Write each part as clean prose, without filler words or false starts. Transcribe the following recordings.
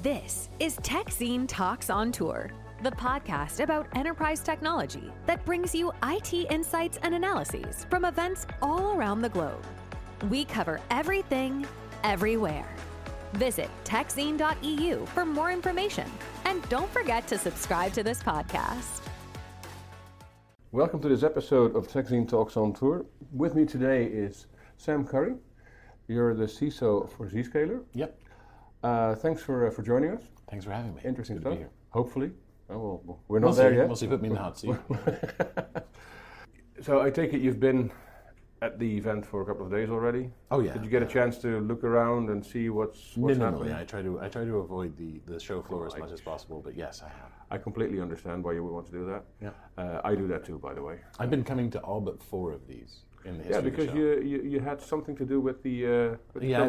This is Tech Scene Talks on Tour, the podcast about enterprise technology that brings you IT insights and analyses from events all around the globe. We cover everything, everywhere. Visit techzine.eu for more information, and don't forget to subscribe to this podcast. Welcome to this episode of Tech Scene Talks on Tour. With me today is Sam Curry. You're the CISO for Zscaler. Yep. Thanks for joining us. Thanks for having me. Interesting Good stuff. to be here. Hopefully. Well, we're not there yet. We'll see. Put me in the hot seat. So I take it you've been at the event for a couple of days already? Oh yeah. Did you get a chance to look around and see what's happening? I try to avoid the show floor as much as possible, but yes, I have. I completely understand why you would want to do that. Yeah. I do that too, by the way. I've been coming to all but 4 of these in the history because of the show. you had something to do with the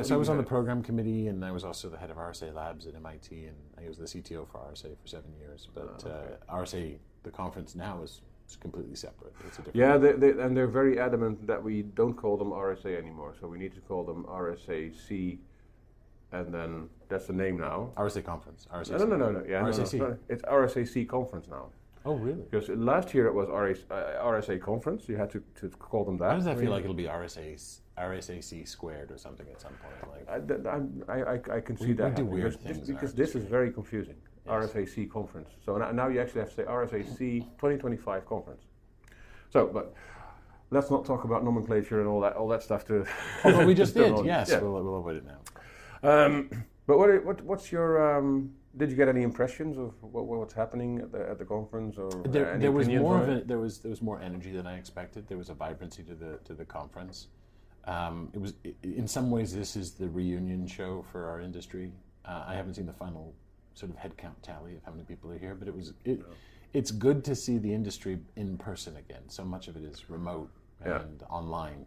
so I was on the program committee, and I was also the head of RSA Labs at MIT, and I was the CTO for RSA for 7 years. But RSA, the conference now, is completely separate. It's a different and they're very adamant that we don't call them RSA anymore. So we need to call them RSAC, and then that's the name now. RSA conference. RSAC. No. Yeah, RSAC. No. It's RSAC conference now. Oh, really? Because last year it was RSA conference. You had to call them that. Why does that feel like it'll be RSAC squared or something at some point? I can see that do weird things because this is very confusing. Yes. RSAC conference. So now you actually have to say RSAC 2025 conference. So, but let's not talk about nomenclature and all that stuff. Although we just did. Yes, yeah. We'll avoid it now. But what's your? Did you get any impressions of what's happening at the conference, or there was more of it? There was more energy than I expected. There was a vibrancy to the conference. It was in some ways this is the reunion show for our industry. I haven't seen the final sort of headcount tally of how many people are here, but it's good to see the industry in person again. So much of it is remote and online,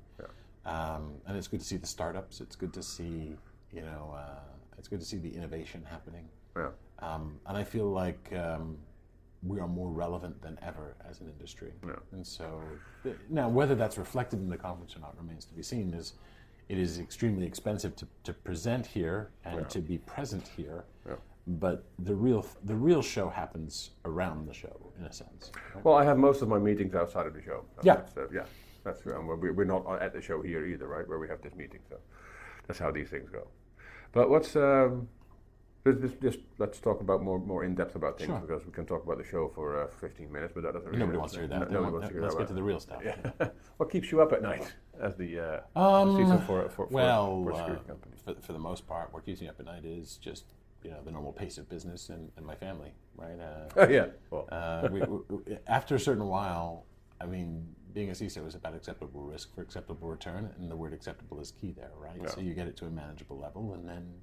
and it's good to see the startups. It's good to see it's good to see the innovation happening. Yeah. And I feel like we are more relevant than ever as an industry. Yeah. And so now whether that's reflected in the conference or not remains to be seen. It is extremely expensive to present here and to be present here. Yeah. But the real show happens around the show, in a sense. Right? Well, I have most of my meetings outside of the show. So That's true. And we're not at the show here either, right? Where we have this meeting. So that's how these things go. But what's just let's talk about more in depth about things, because we can talk about the show for 15 minutes, but that doesn't. Nobody wants to hear that. Let's get to the real stuff. Yeah. What keeps you up at night as the CISO for a security company? For the most part, what keeps me up at night is just the normal pace of business and my family, right? After a certain while, I mean, being a CISO is about acceptable risk for acceptable return, and the word acceptable is key there, right? Yeah. So you get it to a manageable level, and then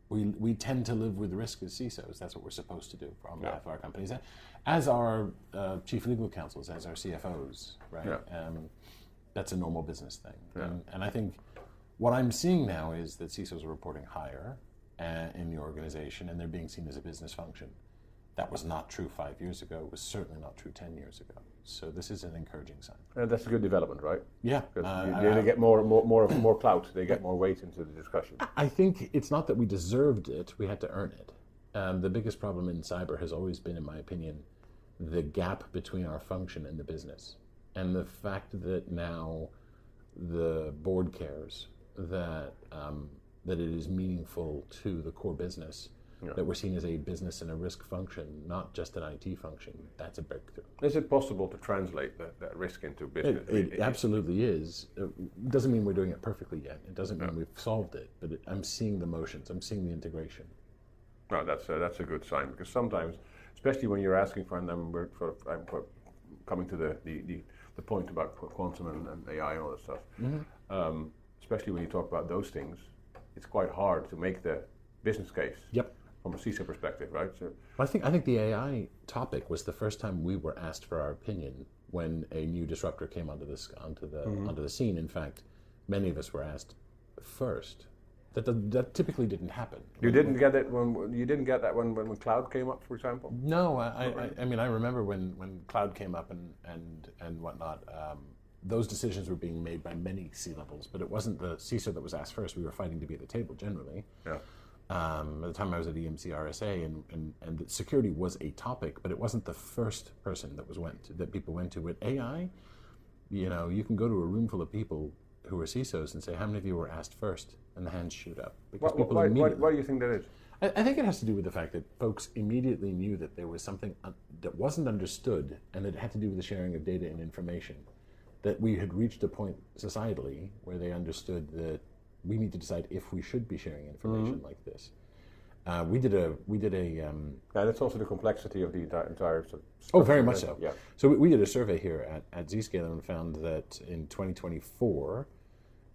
we tend to live with risk as CISOs. That's what we're supposed to do on behalf of our companies, as our chief legal counsels, as our CFOs, right? Yeah. That's a normal business thing. Yeah. And I think what I'm seeing now is that CISOs are reporting higher in the organization, and they're being seen as a business function. That was not true 5 years ago. It was certainly not true 10 years ago. So this is an encouraging sign. That's a good development, right? Yeah. They get more clout. They get more weight into the discussion. I think it's not that we deserved it. We had to earn it. The biggest problem in cyber has always been, in my opinion, the gap between our function and the business. And the fact that now the board cares that it is meaningful to the core business, that we're seen as a business and a risk function, not just an IT function. That's a breakthrough. Is it possible to translate that risk into business? It absolutely is. It doesn't mean we're doing it perfectly yet. It doesn't mean we've solved it, but I'm seeing the motions. I'm seeing the integration. No, that's a good sign, because sometimes, especially when you're asking for, and I'm coming to the point about quantum and AI and all that stuff, especially when you talk about those things, it's quite hard to make the business case. Yep. From a CISO perspective, right? So, I think the AI topic was the first time we were asked for our opinion when a new disruptor came onto the scene. In fact, many of us were asked first. That typically didn't happen. You didn't get it when cloud came up, for example? No, I mean I remember when cloud came up and whatnot. Those decisions were being made by many C-levels, but it wasn't the CISO that was asked first. We were fighting to be at the table generally. Yeah. At the time I was at EMC RSA, and that security was a topic, but it wasn't the first person that people went to. With AI, you can go to a room full of people who are CISOs and say, how many of you were asked first? And the hands shoot up. Because Why do you think that is? I think it has to do with the fact that folks immediately knew that there was something that wasn't understood, and that it had to do with the sharing of data and information. That we had reached a point societally where they understood that we need to decide if we should be sharing information like this. We did a. And it's also the complexity of the entire. Oh, very much so. Yeah. So we did a survey here at Zscaler and found that in 2024,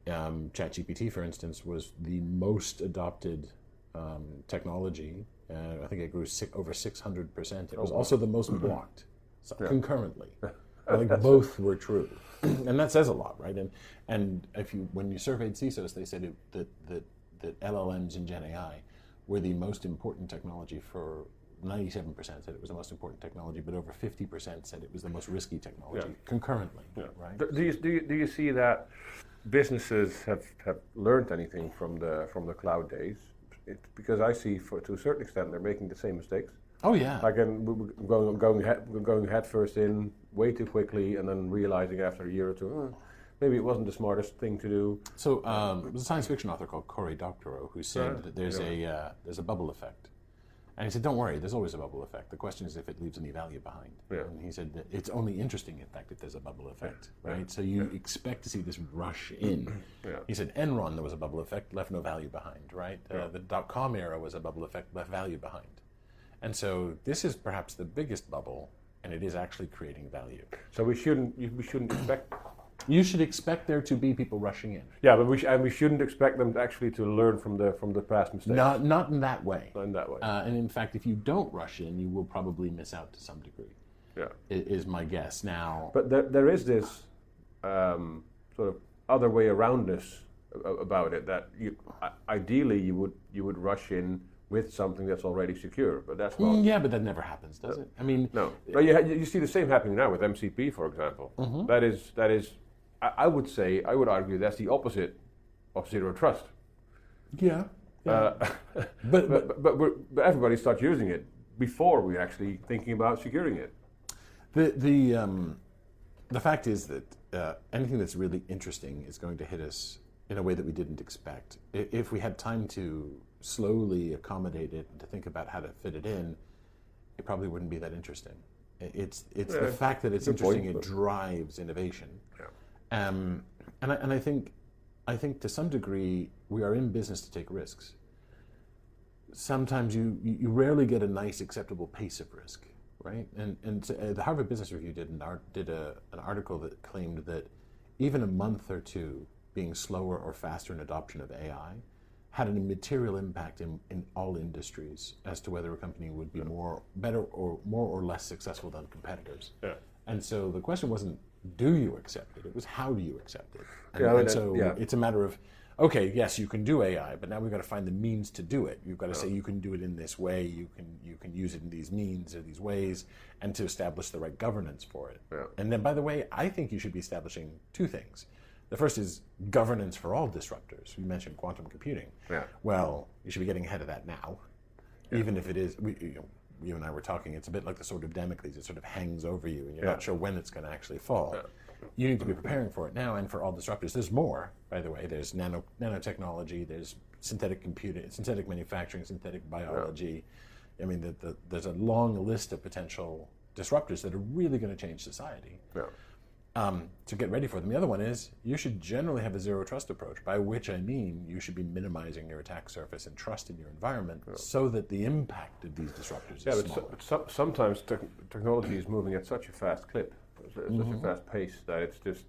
ChatGPT, for instance, was the most adopted technology. I think it grew over 600%. It was also the most blocked concurrently. I think both were true, and that says a lot, right? And when you surveyed CISOs, they said that LLMs and Gen AI were the most important technology. For 97% said it was the most important technology, but over 50% said it was the most risky technology concurrently. Yeah. Right? Do you see that businesses have learned anything from the cloud days? Because I see, to a certain extent, they're making the same mistakes. Oh yeah. Like going head first in way too quickly, and then realizing after a year or two, maybe it wasn't the smartest thing to do. So there was a science fiction author called Cory Doctorow who said that there's a bubble effect, and he said, "Don't worry, there's always a bubble effect. The question is if it leaves any value behind." Yeah. And he said that it's only interesting, in fact, if there's a bubble effect, right? So you expect to see this rush in. He said Enron, there was a bubble effect, left no value behind, right? The .com era was a bubble effect, left value behind. And so this is perhaps the biggest bubble, and it is actually creating value. So we shouldn't expect. You should expect there to be people rushing in. Yeah, but we shouldn't expect them actually to learn from the past mistakes. Not in that way. Not in that way. And in fact, if you don't rush in, you will probably miss out to some degree. Yeah, is my guess now. But there is this sort of other way around this about it, that ideally you would rush in with something that's already secure, but that's not. Yeah, but that never happens, does it? I mean, no. But you see the same happening now with MCP, for example. That is. I would argue that's the opposite of zero trust. Yeah. But everybody starts using it before we're actually thinking about securing it. The fact is that anything that's really interesting is going to hit us in a way that we didn't expect. If we had time to slowly accommodate it and to think about how to fit it in, it probably wouldn't be that interesting. It's the fact that it's interesting, it drives innovation. Yeah. And I think to some degree we are in business to take risks. Sometimes you rarely get a nice acceptable pace of risk, right? And the Harvard Business Review did an article that claimed that even a month or two being slower or faster in adoption of AI had a material impact in all industries as to whether a company would be better or more or less successful than competitors. Yeah. And so the question wasn't, do you accept it? It was, how do you accept it? And it's a matter of, okay, yes, you can do AI, but now we've got to find the means to do it. You've got to say you can do it in this way, you can use it in these means or these ways, and to establish the right governance for it. Yeah. And then, by the way, I think you should be establishing two things. The first is governance for all disruptors. You mentioned quantum computing. Yeah. Well, you should be getting ahead of that now, even if it is. You and I were talking. It's a bit like the sword of Damocles. It sort of hangs over you, and you're not sure when it's going to actually fall. Yeah. You need to be preparing for it now, and for all disruptors. There's more, by the way. There's nanotechnology. There's synthetic computing, synthetic manufacturing, synthetic biology. Yeah. I mean, there's a long list of potential disruptors that are really going to change society. Yeah. To get ready for them. The other one is you should generally have a zero trust approach, by which I mean you should be minimizing your attack surface and trust in your environment so that the impact of these disruptors is smaller. But sometimes technology is moving at such a fast clip, such a fast pace, that it's just...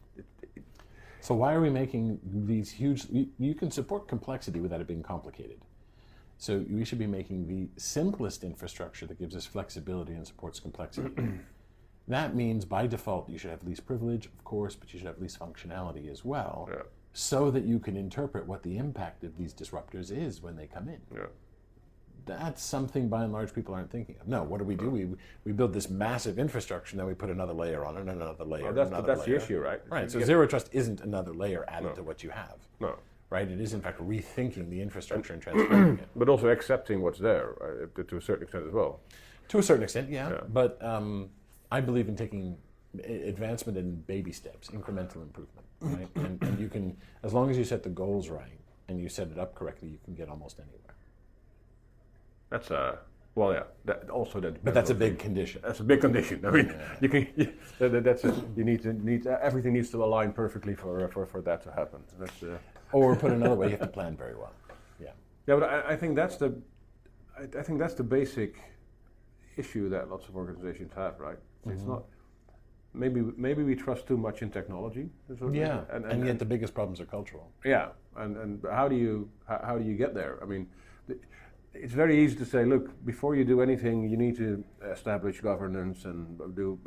So why are we making these huge... You can support complexity without it being complicated. So we should be making the simplest infrastructure that gives us flexibility and supports complexity. That means, by default, you should have least privilege, of course, but you should have least functionality as well, so that you can interpret what the impact of these disruptors is when they come in. Yeah. That's something, by and large, people aren't thinking of. No, what do? We build this massive infrastructure, and then we put another layer on it, and another layer, that's the issue, right? Right, so zero trust isn't another layer added to what you have. No. right? It is in fact rethinking the infrastructure and transforming it. But also accepting what's there, right, to a certain extent as well. To a certain extent, yeah. But I believe in taking advancement in baby steps, incremental improvement, right? and you can, as long as you set the goals right and you set it up correctly, you can get almost anywhere. That's well, yeah. But that's a big condition. That's a big condition. I mean, you can. That's it. You need everything needs to align perfectly for that to happen. That's. Or put another way, you have to plan very well. Yeah. Yeah, but I think that's the basic issue that lots of organizations have, right? It's not. Maybe we trust too much in technology. Yeah, and yet the biggest problems are cultural. Yeah, and how do you get there? I mean, it's very easy to say, look, before you do anything, you need to establish governance and do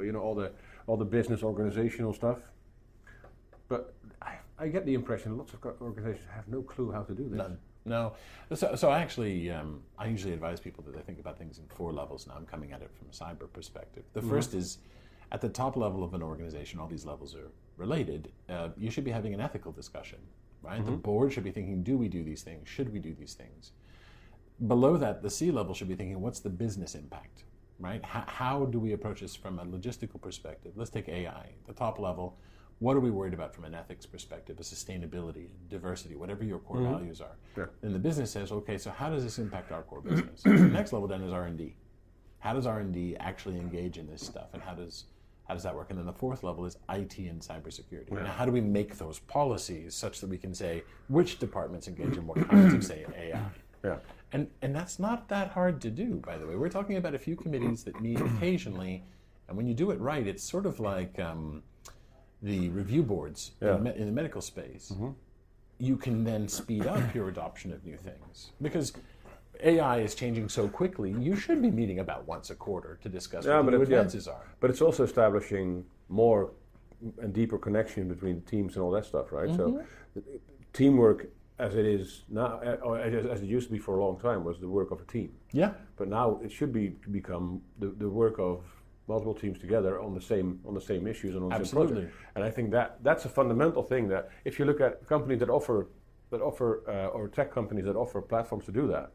all the business organizational stuff. But I get the impression lots of organizations have no clue how to do this. None. No. So actually, I usually advise people that they think about things in 4 levels. Now I'm coming at it from a cyber perspective. The first is, at the top level of an organization, all these levels are related, you should be having an ethical discussion, right? The board should be thinking, do we do these things? Should we do these things? Below that, the C level should be thinking, what's the business impact, right? How do we approach this from a logistical perspective? Let's take AI. The top level, what are we worried about from an ethics perspective, a sustainability, diversity, whatever your core values are? Sure. Then the business says, okay, so how does this impact our core business? The next level then is R&D. How does R&D actually engage in this stuff, and how does that work? And then the 4th level is IT and cybersecurity. Yeah. Now, how do we make those policies such that we can say which departments engage in what kinds of, say, AI? Yeah. And that's not that hard to do, by the way. We're talking about a few committees that meet occasionally, and when you do it right, it's sort of like the review boards in the medical space. You can then speed up your adoption of new things. Because AI is changing so quickly, you should be meeting about once a quarter to discuss what the new advances are. But it's also establishing more and deeper connection between teams and all that stuff, right? So teamwork, as it is now, or as it used to be for a long time, was the work of a team. Yeah. But now it should become the work of multiple teams together on the same issues and on the same project. And I think that's a fundamental thing, that if you look at companies that offer or tech companies that offer platforms to do that,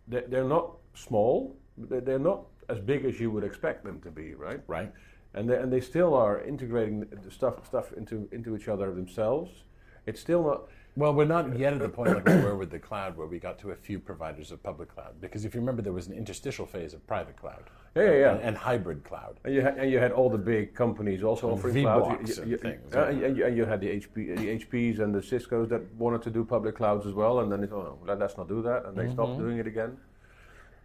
they're not small. They're not as big as you would expect them to be, right? Right. And they still are integrating the stuff into each other themselves. It's still not. Well, we're not yet at the point like we were with the cloud, where we got to a few providers of public cloud. Because if you remember, there was an interstitial phase of private cloud, and hybrid cloud. And you had all the big companies also offering cloud. And you had the HPs and the Ciscos that wanted to do public clouds as well. And then let's not do that, and they stopped doing it again.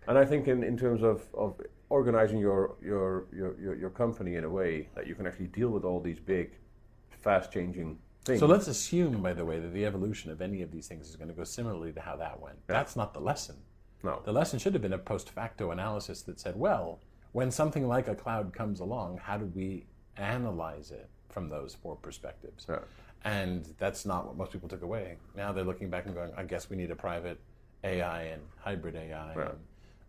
And I think in terms of organizing your company in a way that you can actually deal with all these big, fast-changing things. So let's assume, by the way, that the evolution of any of these things is going to go similarly to how that went. Yeah. That's not the lesson. No. The lesson should have been a post facto analysis that said, well, when something like a cloud comes along, how do we analyze it from those 4 perspectives? Yeah. And that's not what most people took away. Now they're looking back and going, I guess we need a private AI and hybrid AI. Yeah.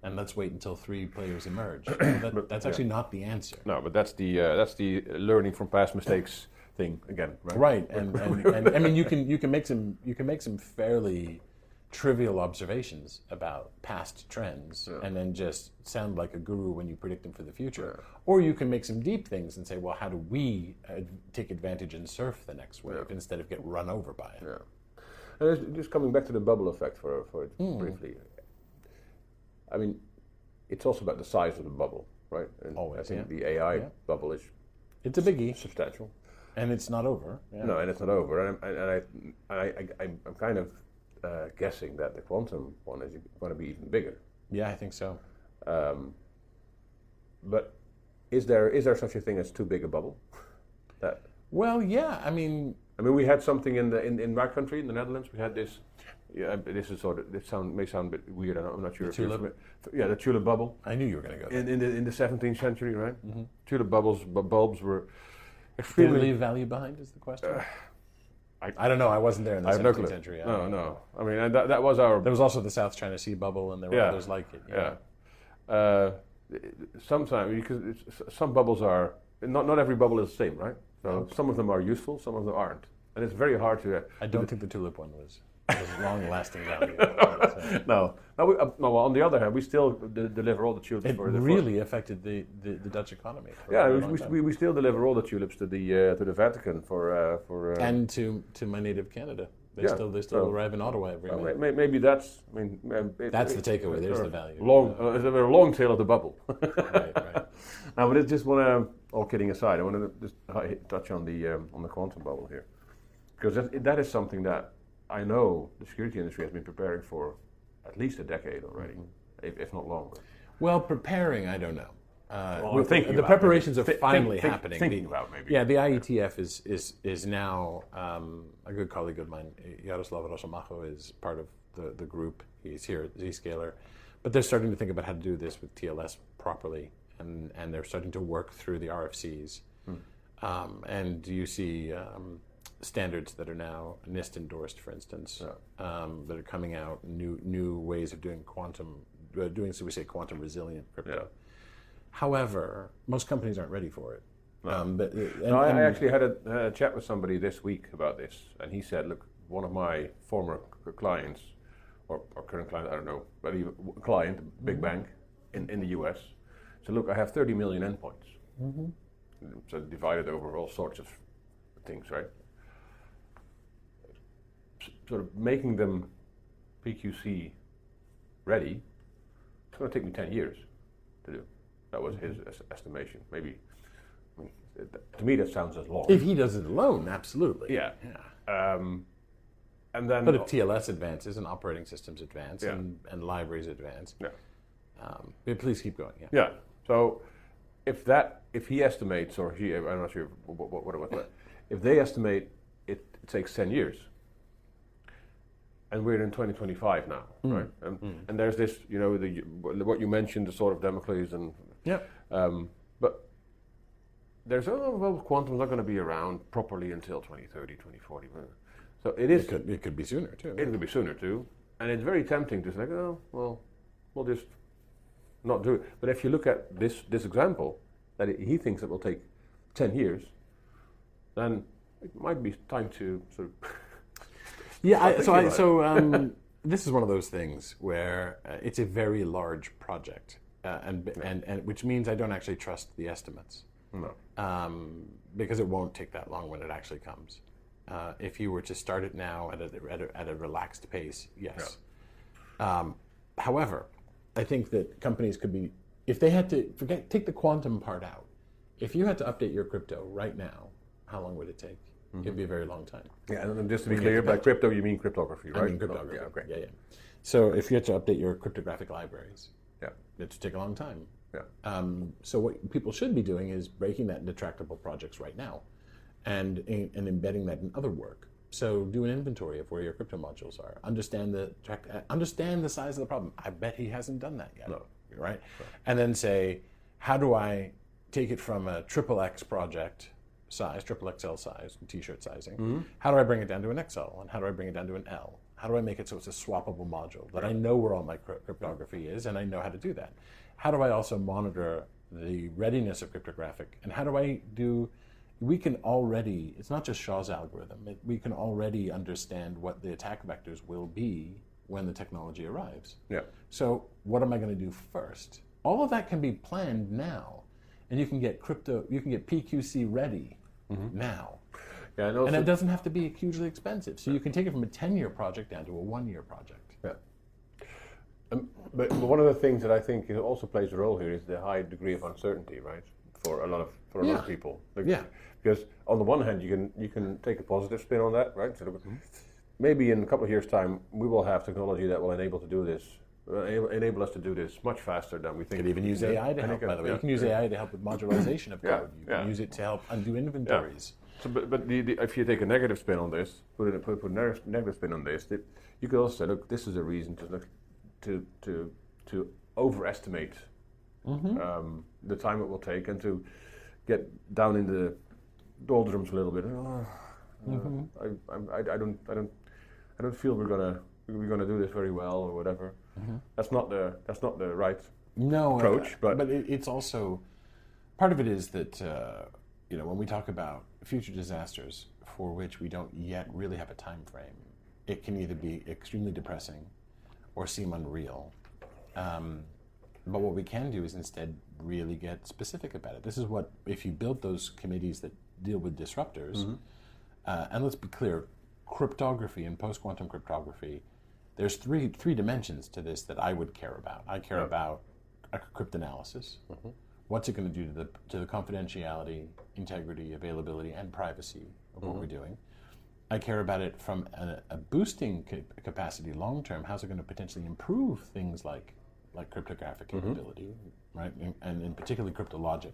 And let's wait until 3 players emerge. That's actually not the answer. No, but that's the learning from past mistakes thing again, right? Right, and I mean you can make some fairly trivial observations about past trends, and then just sound like a guru when you predict them for the future. Or you can make some deep things and say, well, how do we take advantage and surf the next wave instead of get run over by it? Yeah. And just coming back to the bubble effect for it briefly. I mean, it's also about the size of the bubble, right? And always, I think the AI bubble is a biggie, substantial, and it's not over. Yeah. No, and it's not over. And I'm kind of guessing that the quantum one is going to be even bigger. Yeah, I think so. But is there such a thing as too big a bubble? Well, yeah. I mean, we had something in my country, in the Netherlands. We had this. Yeah, this is may sound a bit weird. I'm not sure. The tulip. The tulip bubble. I knew you were going to go there. In the 17th century, right? Mm-hmm. Tulip bulbs were Did extremely. it leave value behind? Is the question. I don't know. I wasn't there in the 17th century. No. I mean, and that was our. There was also the South China Sea bubble, and there were others like it. Yeah. Sometimes, because some bubbles are not every bubble is the same, right? So some of them are useful, some of them aren't. and it's very hard to. I don't think the tulip one was long-lasting value. No. Well, on the other hand, we still deliver all the tulips. It really affected the Dutch economy. We still deliver all the tulips to the Vatican for and to my native Canada. They still arrive in Ottawa every month. Maybe that's. That's the takeaway. There's the value. It's a very long tail of the bubble. Right. Now, but I just want to. All kidding aside, I want to just touch on the quantum bubble here, because that is something that I know the security industry has been preparing for at least a decade already, if not longer. Well, preparing, I don't know. The preparations are finally happening. Thinking about maybe. Yeah, the IETF is now a good colleague of mine. Jaroslav Rosamacho is part of the group. He's here at Zscaler, but they're starting to think about how to do this with TLS properly, and they're starting to work through the RFCs. And you see standards that are now NIST endorsed, for instance, that are coming out. New ways of doing quantum resilient crypto. Yeah. However, most companies aren't ready for it. No. I actually had a chat with somebody this week about this, and he said, look, one of my former clients, or current client, I don't know, but even client, big bank in the US, said, look, I have 30 million endpoints. So divided over all sorts of things, right? Sort of making them PQC ready, it's going to take me 10 years to do. That was his estimation. Maybe, to me, that sounds as long. If he does it alone, absolutely. Yeah. And then, but if TLS advances and operating systems advance and libraries advance, please keep going. Yeah. So, if he estimates, or he, I'm not sure what it was, but if they estimate it takes 10 years, and we're in 2025 now, right? And there's this, what you mentioned, the sort of Damocles and. Yeah. But there's quantum's not going to be around properly until 2030, 2040. So it is. It could be sooner too. It could be sooner too, and it's very tempting to say, oh well, we'll just not do it. But if you look at this example, that he thinks it will take 10 years, then it might be time to sort of. This is one of those things where it's a very large project, and which means I don't actually trust the estimates. No. Because it won't take that long when it actually comes. If you were to start it now at a relaxed pace, yes. Yeah. However, I think that companies could be, if they had to take the quantum part out, if you had to update your crypto right now, how long would it take? It'd be a very long time. Yeah, and just to be clear, by crypto you mean cryptography, right? I mean cryptography. Yeah. So if you had to update your cryptographic libraries, it would take a long time. Yeah. So what people should be doing is breaking that into tractable projects right now, and embedding that in other work. So do an inventory of where your crypto modules are. Understand the size of the problem. I bet he hasn't done that yet. No. Right? And then say, how do I take it from a XXX project size, XXL size, T-shirt sizing? How do I bring it down to an XL? And how do I bring it down to an L? How do I make it so it's a swappable module that I know where all my cryptography is and I know how to do that? How do I also monitor the readiness of cryptographic? And how do I do? We can already, it's not just Shaw's algorithm, we can already understand what the attack vectors will be when the technology arrives. Yeah. So what am I going to do first? All of that can be planned now, and you can get PQC ready now. Yeah, and it doesn't have to be hugely expensive. So you can take it from a 10-year project down to a 1-year project. Yeah. But one of the things that I think also plays a role here is the high degree of uncertainty, right? For a lot of people. Because on the one hand, you can take a positive spin on that, right? So maybe in a couple of years' time, we will have technology that will enable us to do this much faster than we think. You can even use AI to help, by the way. You can use AI to help with modularization of code. You can use it to help undo inventories. So, but if you take a negative spin on this, put a negative spin on this, you could also say, look, this is a reason to overestimate the time it will take and to get down in the doldrums a little bit. I don't feel we're gonna do this very well or whatever. That's not the right approach. But it's also part of it is that when we talk about future disasters for which we don't yet really have a time frame, it can either be extremely depressing or seem unreal. But what we can do is instead really get specific about it. This is what, if you build those committees that deal with disruptors, and let's be clear, cryptography and post-quantum cryptography, there's three dimensions to this that I would care about. I care about a cryptanalysis. What's it going to do to the confidentiality, integrity, availability, and privacy of what we're doing? I care about it from a boosting capacity long term. How's it going to potentially improve things like cryptographic capability, right? And in particularly cryptologic.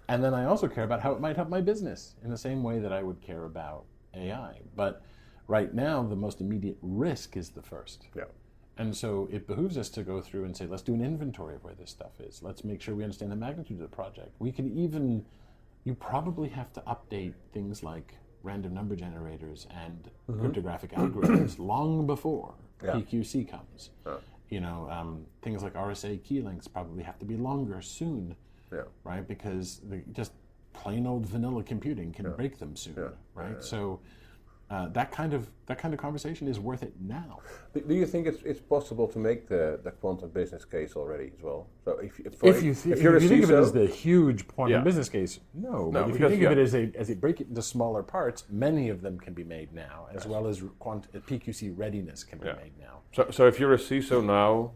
And then I also care about how it might help my business in the same way that I would care about AI. But right now, the most immediate risk is the first. Yeah. And so it behooves us to go through and say, let's do an inventory of where this stuff is. Let's make sure we understand the magnitude of the project. We can even, you probably have to update things like random number generators and cryptographic algorithms long before PQC comes. You know, things like RSA key links probably have to be longer soon, right? Because just plain old vanilla computing can break them soon, right? So that kind of conversation is worth it now. Do you think it's possible to make the quantum business case already as well? So if you're a think of it CISO, as the huge quantum business case, no. But if you think of it as they break it into smaller parts, many of them can be made now, as well as PQC readiness can be made now. So if you're a CISO now,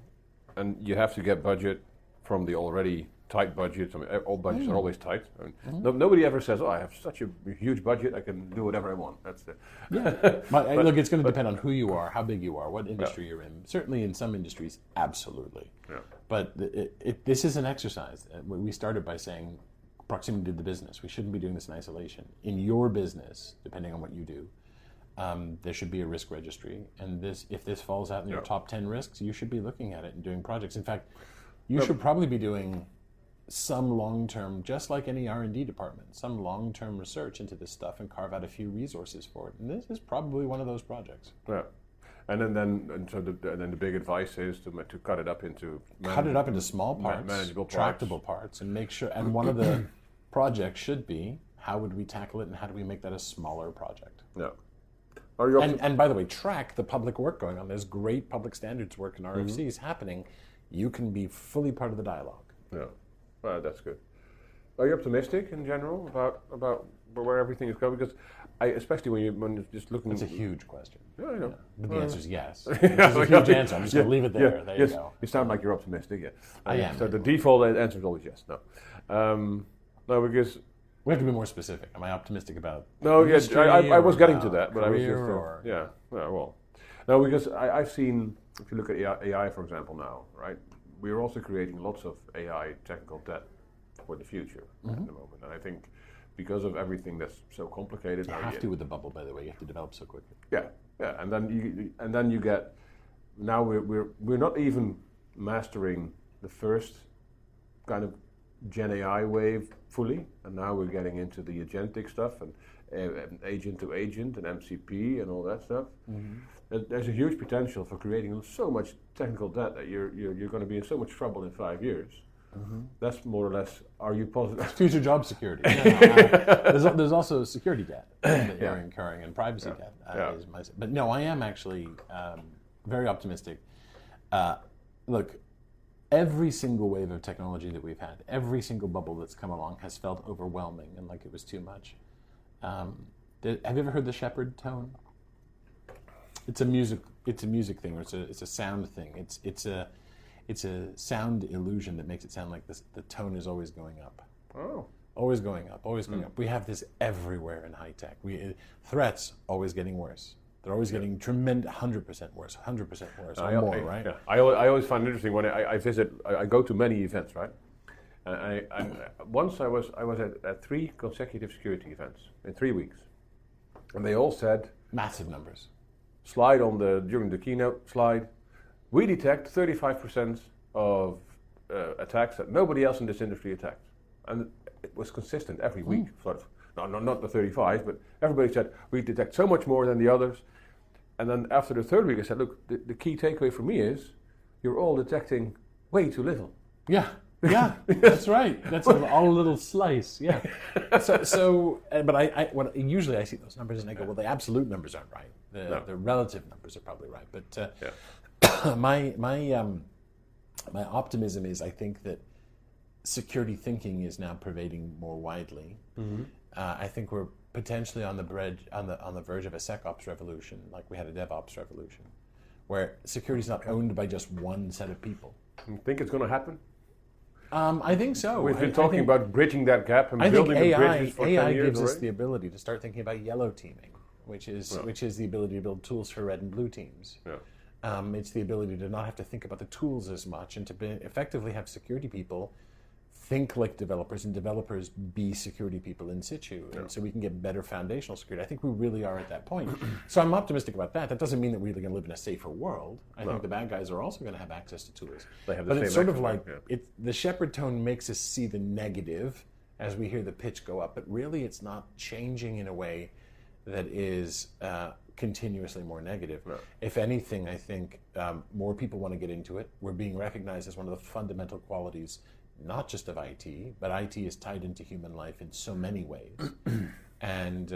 and you have to get budget from the already tight budgets. I mean, all budgets are always tight. I mean, nobody ever says, "Oh, I have such a huge budget, I can do whatever I want." That's the but look, it's going to depend on who you are, how big you are, what industry you're in. Certainly, in some industries, absolutely. Yeah. But this is an exercise. We started by saying proximity to the business. We shouldn't be doing this in isolation. In your business, depending on what you do, there should be a risk registry. And if this falls out in your top 10 risks, you should be looking at it and doing projects. In fact, you should probably be doing some long-term, just like any R&D department, some long-term research into this stuff and carve out a few resources for it. And this is probably one of those projects. Yeah. And then the big advice is to cut it up into small parts, manageable tractable parts, and make sure. And one of the projects should be, how would we tackle it, and how do we make that a smaller project? Yeah. And by the way, track the public work going on. There's great public standards work and RFCs happening. You can be fully part of the dialogue. Yeah. Well, that's good. Are you optimistic in general about where everything is going? Because especially when you're just looking... It's a huge question. Yeah, I know. Yeah. But the answer is yes. It's a huge answer. I'm just going to leave it there. There you go. You sound like you're optimistic, yeah. I am. So the default answer is always yes. No. No, because... We have to be more specific. Am I optimistic about... No, yes, I was getting to that, but I was just... Yeah, well... No, because I've seen, if you look at AI, for example, now, right? We're also creating lots of AI technical debt for the future at the moment. And I think because of everything that's so complicated... You have to with the bubble, by the way. You have to develop so quickly. Yeah. And then you get... Now we're not even mastering the first kind of Gen AI wave fully, and now we're getting into the agentic stuff and agent to agent and MCP and all that stuff. There's a huge potential for creating so much technical debt that you're going to be in so much trouble in 5 years. That's more or less. Are you positive? Future job security. There's also security debt that you're incurring and privacy debt. But no, I am actually very optimistic. Look. Every single wave of technology that we've had, every single bubble that's come along has felt overwhelming and like it was too much. Have you ever heard the Shepherd tone? It's a music thing, or it's a sound thing. It's a sound illusion that makes it sound like the tone is always going up. Oh. Always going up, always going up. We have this everywhere in high tech. Threats always getting worse. They're always getting 100% worse, 100% worse, or more, right? Yeah. I always find it interesting when I go to many events, right? And once I was at 3 consecutive security events in 3 weeks, and they all said massive numbers. During the keynote slide, we detect 35% of attacks that nobody else in this industry attacked, and it was consistent every week. No, not the 35, but everybody said we detect so much more than the others. And then after the third week, I said, look, the key takeaway for me is you're all detecting way too little. Yeah. Yeah, that's right. That's all a little slice. Yeah. But usually I see those numbers and I go, well, the absolute numbers aren't right. The relative numbers are probably right. But my optimism is I think that security thinking is now pervading more widely. Mm-hmm. I think we're potentially on the verge of a SecOps revolution, like we had a DevOps revolution, where security is not owned by just one set of people. You think it's going to happen? I think so. We've been talking about bridging that gap and building the bridges for 10 years AI gives already. us the ability to start thinking about yellow teaming, which is the ability to build tools for red and blue teams. Yeah. It's the ability to not have to think about the tools as much and to effectively have security people think like developers and developers be security people in situ. And so we can get better foundational security. I think we really are at that point. So I'm optimistic about that. That doesn't mean that we're going to live in a safer world. I think the bad guys are also going to have access to tools. They have but the it's same sort of access, like, the shepherd tone makes us see the negative as we hear the pitch go up, but really it's not changing in a way that is continuously more negative. No. If anything, I think more people want to get into it. We're being recognized as one of the fundamental qualities not just of IT, but IT is tied into human life in so many ways. And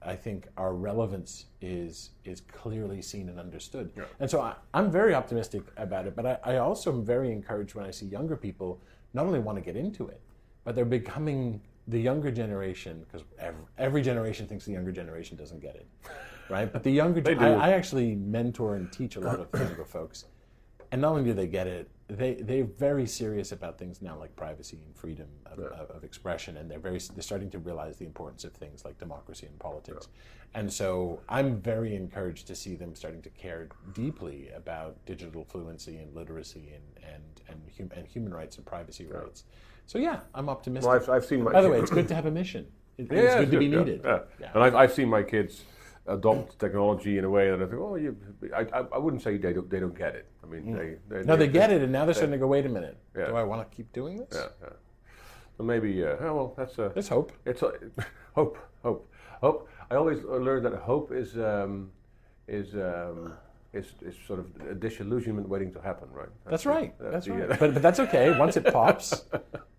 I think our relevance is clearly seen and understood. Yeah. And so I'm very optimistic about it, but I also am very encouraged when I see younger people not only want to get into it, but they're becoming the younger generation, because every generation thinks the younger generation doesn't get it, right? But the younger I actually mentor and teach a lot of younger folks. And not only do they get it, they're very serious about things now like privacy and freedom of expression, and they're starting to realize the importance of things like democracy and politics. Yeah. And so I'm very encouraged to see them starting to care deeply about digital fluency and literacy and human rights and privacy rights. So yeah, I'm optimistic. Well, I've seen By the way, it's good to have a mission. It's good to be needed. Yeah. And I've seen my kids adopt technology in a way that I think, I wouldn't say they don't get it. I mean, they get it, and now they're starting to go, wait a minute, do I want to keep doing this? Yeah. So maybe, that's there's hope. It's hope. I always learned that hope is sort of a disillusionment waiting to happen, right? That's right. But that's okay. Once it pops,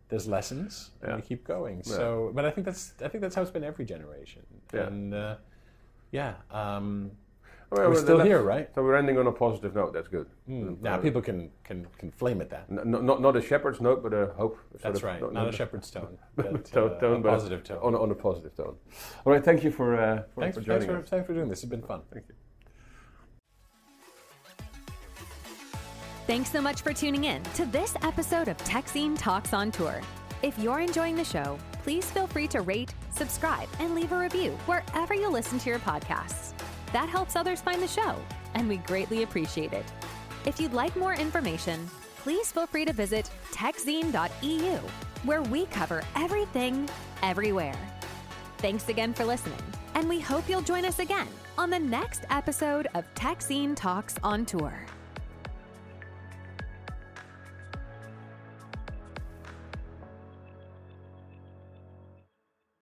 there's lessons, and we keep going. Yeah. So, but I think that's how it's been every generation. Yeah. And we're still here, right? So we're ending on a positive note. That's good. Now people can flame at that. Not a shepherd's note, but a hope. That's right. Not a shepherd's tone, but a positive tone. On a positive tone. All right. Thank you for joining us. Thanks for doing this. It's been fun. Thank you. Thanks so much for tuning in to this episode of TechZine Talks on Tour. If you're enjoying the show, please feel free to rate, subscribe, and leave a review wherever you listen to your podcasts. That helps others find the show, and we greatly appreciate it. If you'd like more information, please feel free to visit techzine.eu, where we cover everything, everywhere. Thanks again for listening, and we hope you'll join us again on the next episode of TechZine Talks on Tour.